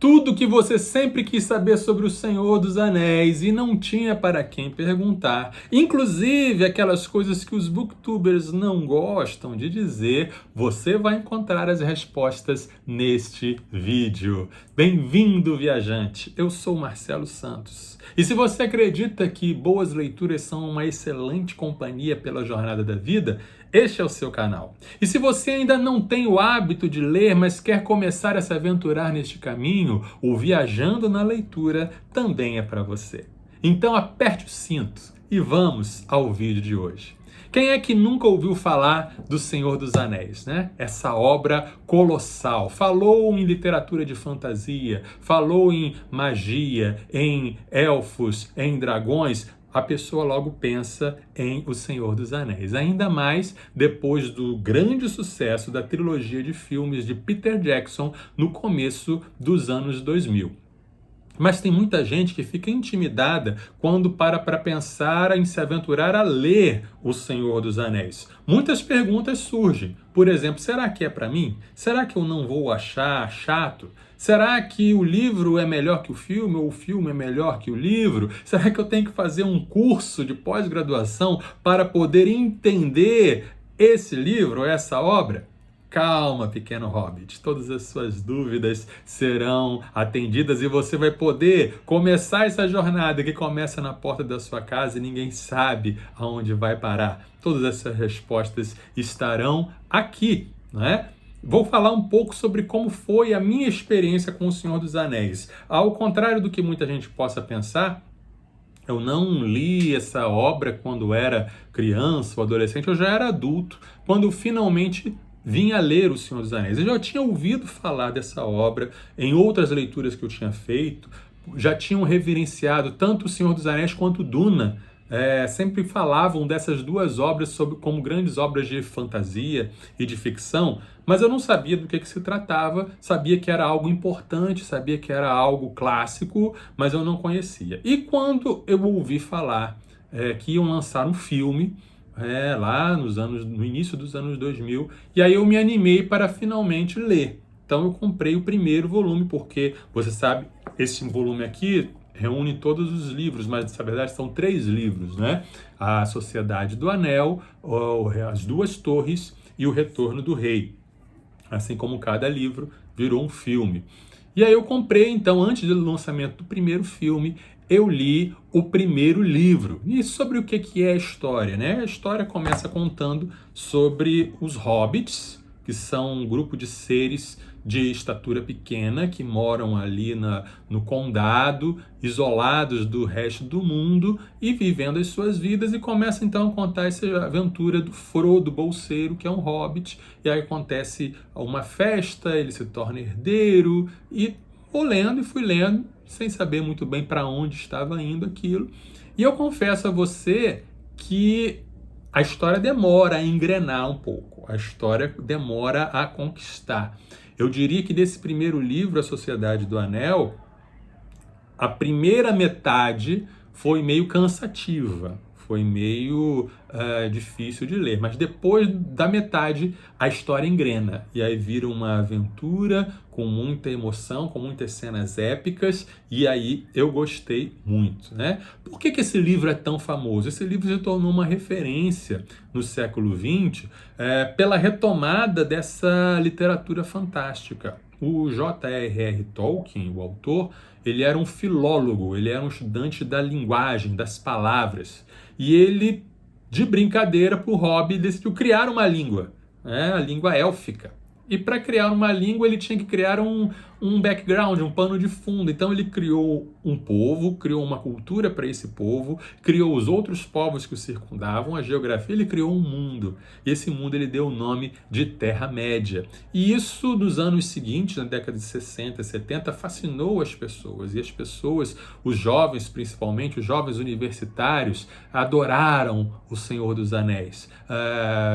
Tudo que você sempre quis saber sobre o Senhor dos Anéis e não tinha para quem perguntar, inclusive aquelas coisas que os booktubers não gostam de dizer, você vai encontrar as respostas neste vídeo. Bem-vindo, viajante! Eu sou Marcelo Santos. E se você acredita que boas leituras são uma excelente companhia pela jornada da vida, este é o seu canal. E se você ainda não tem o hábito de ler, mas quer começar a se aventurar neste caminho, o Viajando na Leitura também é para você. Então aperte o cinto e vamos ao vídeo de hoje. Quem é que nunca ouviu falar do Senhor dos Anéis, né? Essa obra colossal. Falou em literatura de fantasia, falou em magia, em elfos, em dragões. A pessoa logo pensa em O Senhor dos Anéis. Ainda mais depois do grande sucesso da trilogia de filmes de Peter Jackson no começo dos anos 2000. Mas tem muita gente que fica intimidada quando para pensar em se aventurar a ler O Senhor dos Anéis. Muitas perguntas surgem. Por exemplo, será que é para mim? Será que eu não vou achar chato? Será que o livro é melhor que o filme ou o filme é melhor que o livro? Será que eu tenho que fazer um curso de pós-graduação para poder entender esse livro, essa obra? Calma, pequeno hobbit, todas as suas dúvidas serão atendidas e você vai poder começar essa jornada que começa na porta da sua casa e ninguém sabe aonde vai parar. Todas essas respostas estarão aqui, não é? Vou falar um pouco sobre como foi a minha experiência com O Senhor dos Anéis. Ao contrário do que muita gente possa pensar, eu não li essa obra quando era criança ou adolescente, eu já era adulto, quando finalmente vim a ler O Senhor dos Anéis. Eu já tinha ouvido falar dessa obra em outras leituras que eu tinha feito, já tinham reverenciado tanto O Senhor dos Anéis quanto Duna. Sempre falavam dessas duas obras como grandes obras de fantasia e de ficção, mas eu não sabia do que se tratava, sabia que era algo importante, sabia que era algo clássico, mas eu não conhecia. E quando eu ouvi falar que iam lançar um filme, lá no início dos anos 2000, e aí eu me animei para finalmente ler. Então eu comprei o primeiro volume, porque, você sabe, esse volume aqui reúne todos os livros, mas na verdade são 3 livros, né? A Sociedade do Anel, As Duas Torres e O Retorno do Rei. Assim como cada livro virou um filme. E aí eu comprei, então, antes do lançamento do primeiro filme, eu li o primeiro livro. E sobre o que é a história, né? A história começa contando sobre os hobbits, que são um grupo de seres de estatura pequena que moram ali no condado, isolados do resto do mundo e vivendo as suas vidas, e começa então a contar essa aventura do Frodo Bolseiro, que é um hobbit, e aí acontece uma festa, ele se torna herdeiro, e fui lendo, sem saber muito bem para onde estava indo aquilo. E eu confesso a você que a história demora a engrenar um pouco, a história demora a conquistar. Eu diria que desse primeiro livro, A Sociedade do Anel, a primeira metade foi meio cansativa, foi meio difícil de ler, mas depois da metade a história engrena, e aí vira uma aventura com muita emoção, com muitas cenas épicas, e aí eu gostei muito, né? Por que esse livro é tão famoso? Esse livro se tornou uma referência no século XX pela retomada dessa literatura fantástica. O J.R.R. Tolkien, o autor, ele era um filólogo, ele era um estudante da linguagem, das palavras. E ele, de brincadeira para o hobby, decidiu criar uma língua, a língua élfica. E para criar uma língua, ele tinha que criar um background, um pano de fundo. Então ele criou um povo, criou uma cultura para esse povo, criou os outros povos que o circundavam, a geografia, ele criou um mundo. E esse mundo ele deu o nome de Terra-média. E isso, nos anos seguintes, na década de 60, 70, fascinou as pessoas. E as pessoas, os jovens principalmente, os jovens universitários, adoraram O Senhor dos Anéis.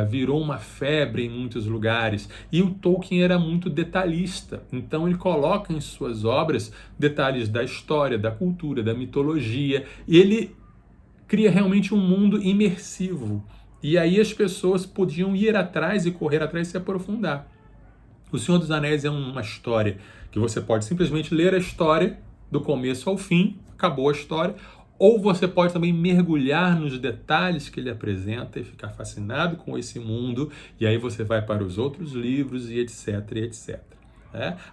Virou uma febre em muitos lugares. E o Tolkien era muito detalhista, então ele coloca em suas obras detalhes da história, da cultura, da mitologia, e ele cria realmente um mundo imersivo. E aí as pessoas podiam ir atrás e correr atrás e se aprofundar. O Senhor dos Anéis é uma história que você pode simplesmente ler a história do começo ao fim, acabou a história, ou você pode também mergulhar nos detalhes que ele apresenta e ficar fascinado com esse mundo, e aí você vai para os outros livros e etc, e etc.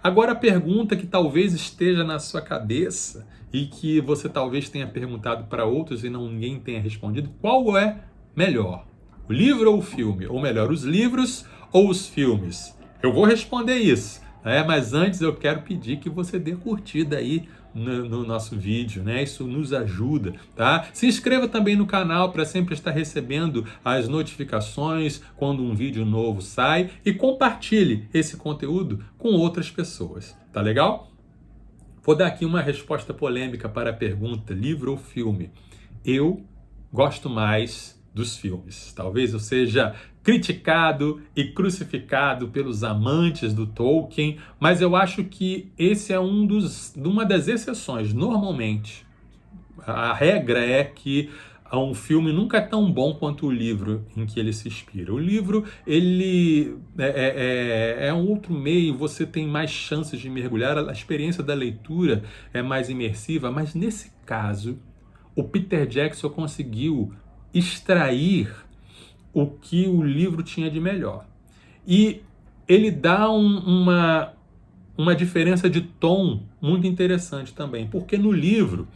Agora a pergunta que talvez esteja na sua cabeça e que você talvez tenha perguntado para outros e ninguém tenha respondido, qual é melhor? O livro ou o filme? Ou melhor, os livros ou os filmes? Eu vou responder isso, mas antes eu quero pedir que você dê curtida aí no nosso vídeo, Isso nos ajuda, tá? Se inscreva também no canal para sempre estar recebendo as notificações quando um vídeo novo sai e compartilhe esse conteúdo com outras pessoas, tá legal? Vou dar aqui uma resposta polêmica para a pergunta, livro ou filme? Eu gosto mais dos filmes. Talvez eu seja criticado e crucificado pelos amantes do Tolkien, mas eu acho que esse é uma das exceções. Normalmente, a regra é que um filme nunca é tão bom quanto o livro em que ele se inspira. O livro, ele é um outro meio, você tem mais chances de mergulhar, a experiência da leitura é mais imersiva, mas nesse caso, o Peter Jackson conseguiu extrair o que o livro tinha de melhor. E ele dá uma diferença de tom muito interessante também, porque no livro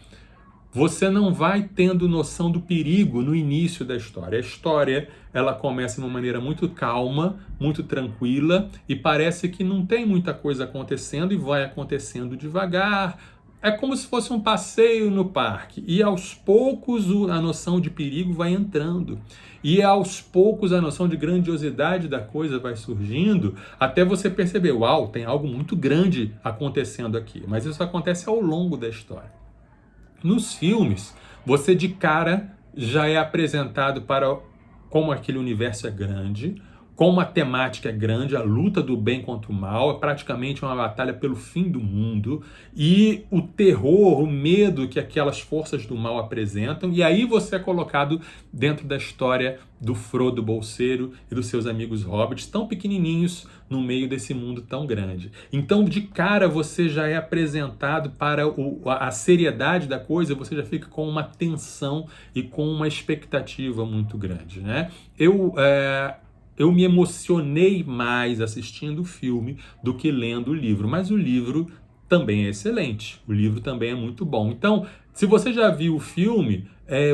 você não vai tendo noção do perigo no início da história. A história, ela começa de uma maneira muito calma, muito tranquila, e parece que não tem muita coisa acontecendo e vai acontecendo devagar. É como se fosse um passeio no parque. E aos poucos a noção de perigo vai entrando. E aos poucos a noção de grandiosidade da coisa vai surgindo, até você perceber, uau, tem algo muito grande acontecendo aqui. Mas isso acontece ao longo da história. Nos filmes, você de cara já é apresentado para como aquele universo é grande, como a temática é grande, a luta do bem contra o mal, é praticamente uma batalha pelo fim do mundo, e o terror, o medo que aquelas forças do mal apresentam, e aí você é colocado dentro da história do Frodo Bolseiro e dos seus amigos hobbits, tão pequenininhos no meio desse mundo tão grande. Então, de cara, você já é apresentado para a seriedade da coisa, você já fica com uma tensão e com uma expectativa muito grande, Eu me emocionei mais assistindo o filme do que lendo o livro, mas o livro também é excelente, o livro também é muito bom. Então, se você já viu o filme,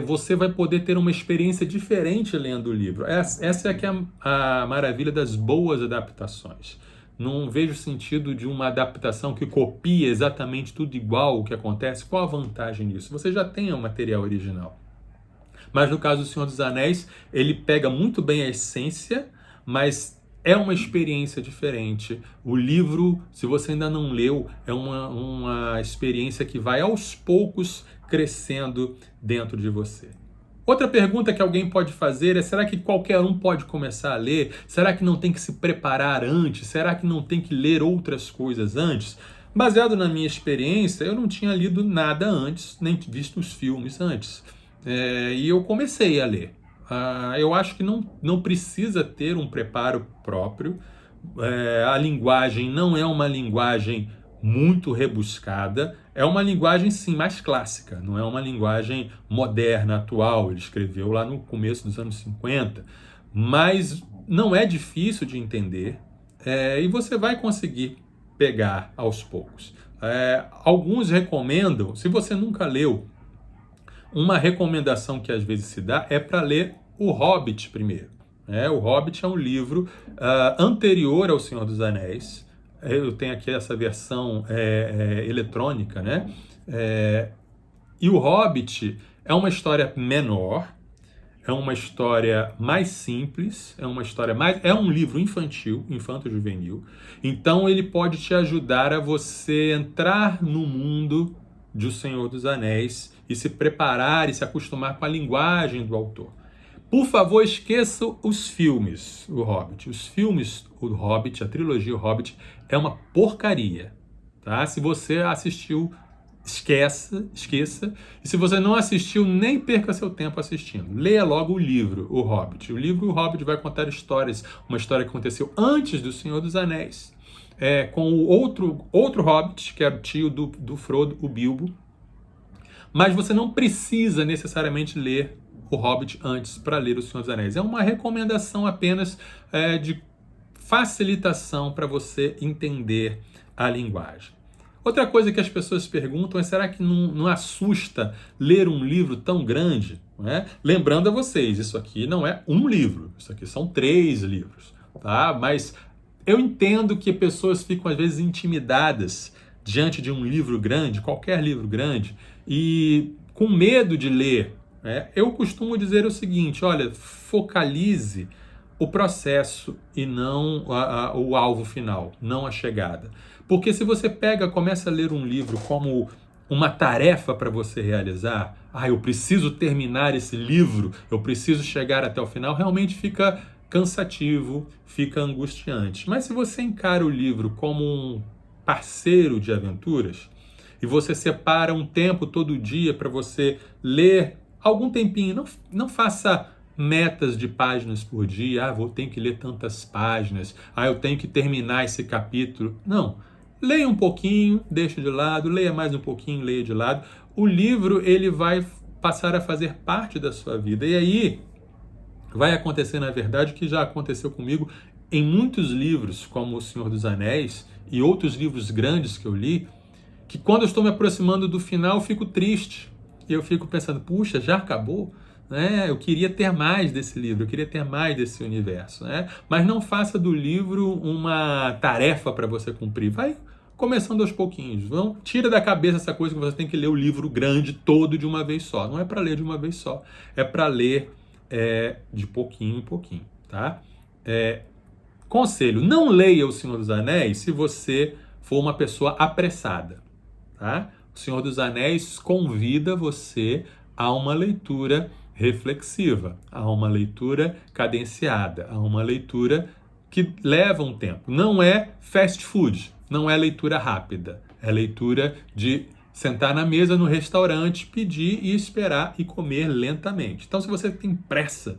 você vai poder ter uma experiência diferente lendo o livro. Essa é que é a maravilha das boas adaptações. Não vejo sentido de uma adaptação que copia exatamente tudo igual o que acontece. Qual a vantagem nisso? Você já tem o material original. Mas no caso do Senhor dos Anéis, ele pega muito bem a essência, mas é uma experiência diferente. O livro, se você ainda não leu, é uma experiência que vai aos poucos crescendo dentro de você. Outra pergunta que alguém pode fazer é: será que qualquer um pode começar a ler? Será que não tem que se preparar antes? Será que não tem que ler outras coisas antes? Baseado na minha experiência, eu não tinha lido nada antes, nem visto os filmes antes. E eu comecei a ler. Eu acho que não precisa ter um preparo próprio. A linguagem não é uma linguagem muito rebuscada. É uma linguagem, sim, mais clássica. Não é uma linguagem moderna, atual. Ele escreveu lá no começo dos anos 50. Mas não é difícil de entender. E você vai conseguir pegar aos poucos. Alguns recomendam, se você nunca leu, uma recomendação que às vezes se dá é para ler O Hobbit primeiro. O Hobbit é um livro anterior ao Senhor dos Anéis. Eu tenho aqui essa versão eletrônica, e O Hobbit é uma história menor, é uma história mais simples, é um livro infantil, infanto-juvenil. Então ele pode te ajudar a você entrar no mundo de O Senhor dos Anéis e se preparar e se acostumar com a linguagem do autor. Por favor, esqueça os filmes, O Hobbit. Os filmes, O Hobbit, a trilogia O Hobbit, é uma porcaria. Tá? Se você assistiu, esqueça. E se você não assistiu, nem perca seu tempo assistindo. Leia logo o livro, O Hobbit. O livro O Hobbit vai contar histórias, uma história que aconteceu antes do Senhor dos Anéis. com o outro Hobbit, que era o tio do Frodo, o Bilbo. Mas você não precisa necessariamente ler o Hobbit antes para ler O Senhor dos Anéis. É uma recomendação apenas de facilitação para você entender a linguagem. Outra coisa que as pessoas perguntam é: será que não assusta ler um livro tão grande? Não é? Lembrando a vocês, isso aqui não é um livro, isso aqui são 3 livros, tá? Mas eu entendo que pessoas ficam às vezes intimidadas diante de um livro grande, qualquer livro grande, e com medo de ler. Eu costumo dizer o seguinte: olha, focalize o processo e não o alvo final, não a chegada. Porque se você começa a ler um livro como uma tarefa para você realizar, eu preciso terminar esse livro, eu preciso chegar até o final, realmente fica cansativo, fica angustiante. Mas se você encara o livro como um parceiro de aventuras, e você separa um tempo todo dia para você ler algum tempinho, não faça metas de páginas por dia, tenho que ler tantas páginas, eu tenho que terminar esse capítulo. Não, leia um pouquinho, deixa de lado, leia mais um pouquinho, leia de lado. O livro, ele vai passar a fazer parte da sua vida. E aí vai acontecer, na verdade, o que já aconteceu comigo em muitos livros, como O Senhor dos Anéis e outros livros grandes que eu li, que quando eu estou me aproximando do final, eu fico triste. E eu fico pensando, puxa, já acabou? Eu queria ter mais desse livro, eu queria ter mais desse universo. Mas não faça do livro uma tarefa para você cumprir. Vai começando aos pouquinhos. Tira da cabeça essa coisa que você tem que ler o livro grande todo de uma vez só. Não é para ler de uma vez só. É para ler de pouquinho em pouquinho. Tá? Conselho, não leia O Senhor dos Anéis se você for uma pessoa apressada. Tá? O Senhor dos Anéis convida você a uma leitura reflexiva, a uma leitura cadenciada, a uma leitura que leva um tempo. Não é fast food, não é leitura rápida, é leitura de sentar na mesa no restaurante, pedir e esperar e comer lentamente. Então, se você tem pressa,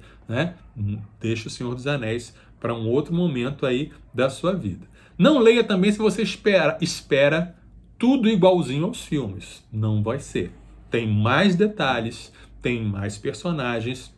deixa O Senhor dos Anéis para um outro momento aí da sua vida. Não leia também se você espera tudo igualzinho aos filmes. Não vai ser. Tem mais detalhes, tem mais personagens,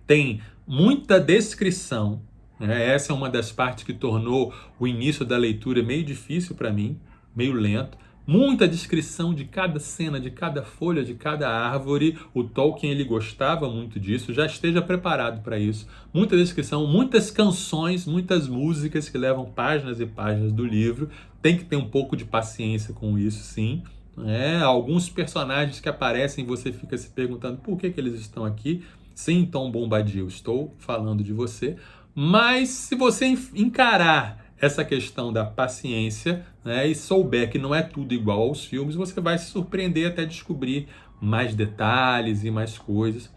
tem muita descrição. Essa é uma das partes que tornou o início da leitura meio difícil para mim, meio lento. Muita descrição de cada cena, de cada folha, de cada árvore. O Tolkien, ele gostava muito disso, já esteja preparado para isso. Muita descrição, muitas canções, muitas músicas que levam páginas e páginas do livro. Tem que ter um pouco de paciência com isso, sim. Alguns personagens que aparecem, você fica se perguntando por que eles estão aqui. Sim, Tom Bombadil, estou falando de você. Mas se você encarar essa questão da paciência, e souber que não é tudo igual aos filmes, você vai se surpreender até descobrir mais detalhes e mais coisas.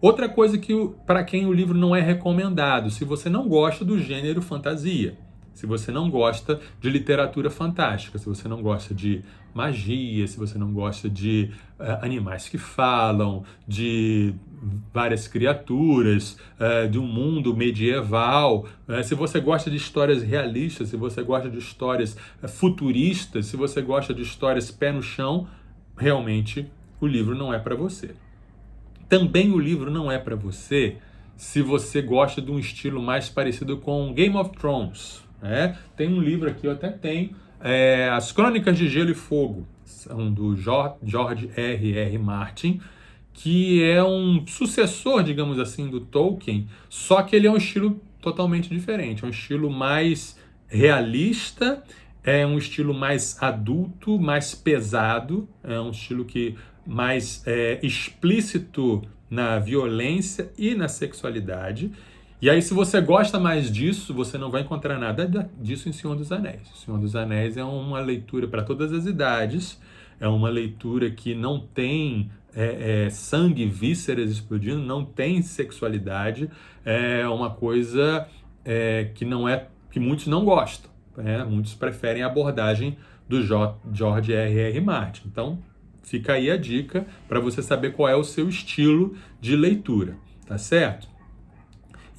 Outra coisa que para quem o livro não é recomendado, se você não gosta do gênero fantasia, se você não gosta de literatura fantástica, se você não gosta de magia, se você não gosta de animais que falam, de várias criaturas, de um mundo medieval, se você gosta de histórias realistas, se você gosta de histórias futuristas, se você gosta de histórias pé no chão, realmente o livro não é para você. Também o livro não é para você se você gosta de um estilo mais parecido com Game of Thrones. Tem um livro aqui, eu até tenho, As Crônicas de Gelo e Fogo, são do George R.R. Martin, que é um sucessor, digamos assim, do Tolkien, só que ele é um estilo totalmente diferente, é um estilo mais realista, é um estilo mais adulto, mais pesado, é um estilo que mais explícito na violência e na sexualidade. E aí, se você gosta mais disso, você não vai encontrar nada disso em Senhor dos Anéis. O Senhor dos Anéis é uma leitura para todas as idades, é uma leitura que não tem sangue, vísceras explodindo, não tem sexualidade, é uma coisa que muitos não gostam. Muitos preferem a abordagem do George R.R. Martin. Então, fica aí a dica para você saber qual é o seu estilo de leitura, tá certo?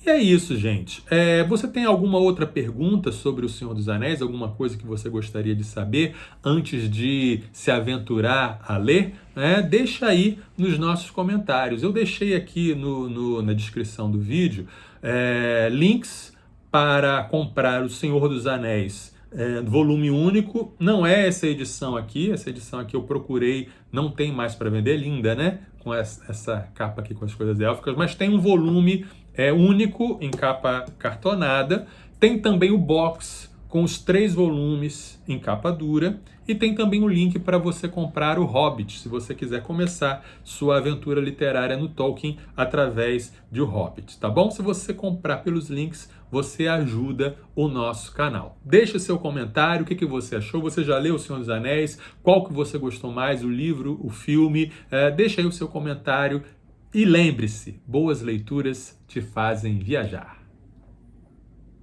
E E é isso, gente. Você tem alguma outra pergunta sobre o Senhor dos Anéis? Alguma coisa que você gostaria de saber antes de se aventurar a ler? Deixa aí nos nossos comentários. Eu deixei aqui na descrição do vídeo links para comprar o Senhor dos Anéis volume único. Não é essa edição aqui eu procurei, não tem mais para vender, linda, né? Com essa capa aqui com as coisas élficas, mas tem um volume único em capa cartonada. Tem também o box com os 3 volumes em capa dura e tem também o link para você comprar o Hobbit, se você quiser começar sua aventura literária no Tolkien através de O Hobbit, tá bom? Se você comprar pelos links, você ajuda o nosso canal. Deixa seu comentário, o que você achou? Você já leu O Senhor dos Anéis? Qual que você gostou mais, o livro, o filme? Deixa aí o seu comentário e lembre-se, boas leituras te fazem viajar.